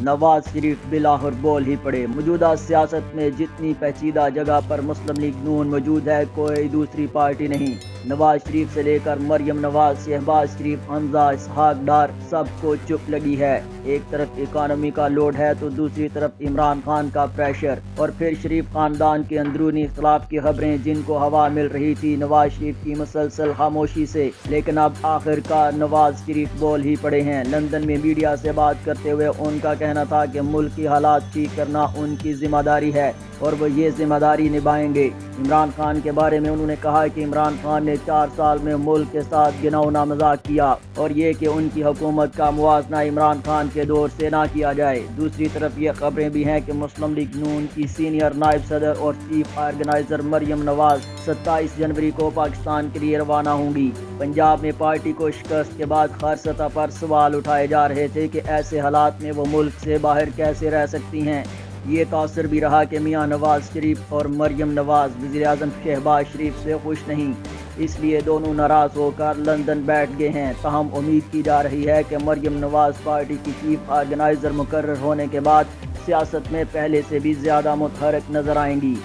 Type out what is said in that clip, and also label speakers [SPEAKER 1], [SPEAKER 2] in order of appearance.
[SPEAKER 1] नवाज शरीफ बिलाहुर बोल ही पड़े। मौजूदा सियासत में जितनी पेचीदा जगह पर मुस्लिम लीग नून मौजूद है, कोई दूसरी पार्टी नहीं। नवाज शरीफ से लेकर मरियम नवाज, शहबाज शरीफ, हमजा, इसहाक डार सबको चुप लगी है। एक तरफ इकॉनमी का लोड है तो दूसरी तरफ इमरान खान का प्रेशर, और फिर शरीफ खानदान के अंदरूनी इख्तलाफ की खबरें जिनको हवा मिल रही थी नवाज शरीफ की मुसलसल खामोशी से, लेकिन अब आखिरकार नवाज शरीफ बोल ही पड़े हैं। लंदन में मीडिया से बात करते हुए उनका कहना था कि मुल्क की हालात ठीक करना उनकी जिम्मेदारी है और वो ये जिम्मेदारी निभाएंगे। इमरान खान के बारे में उन्होंने कहा कि इमरान खान ने 4 साल में मुल्क के साथ घिनौना मजाक किया और ये कि उनकी हुकूमत का मुवाजना इमरान खान के दौर से ना किया जाए। दूसरी तरफ ये खबरें भी हैं कि मुस्लिम लीग नून की सीनियर नायब सदर और चीफ ऑर्गेनाइजर मरियम नवाज 27 जनवरी को पाकिस्तान के लिए रवाना होंगी। पंजाब में पार्टी को शिकस्त के बाद हर सतह पर सवाल उठाए जा रहे थे कि ऐसे हालात में वो मुल्क से बाहर कैसे रह सकती हैं। ये तासर भी रहा कि मियां नवाज शरीफ और मरियम नवाज वज़ीर-ए-आज़म शहबाज शरीफ से खुश नहीं, इसलिए दोनों नाराज होकर लंदन बैठ गए हैं। ताहम उम्मीद की जा रही है कि मरियम नवाज पार्टी की चीफ ऑर्गेनाइजर मुकर्रर होने के बाद सियासत में पहले से भी ज़्यादा मुतहरक नजर आएंगी।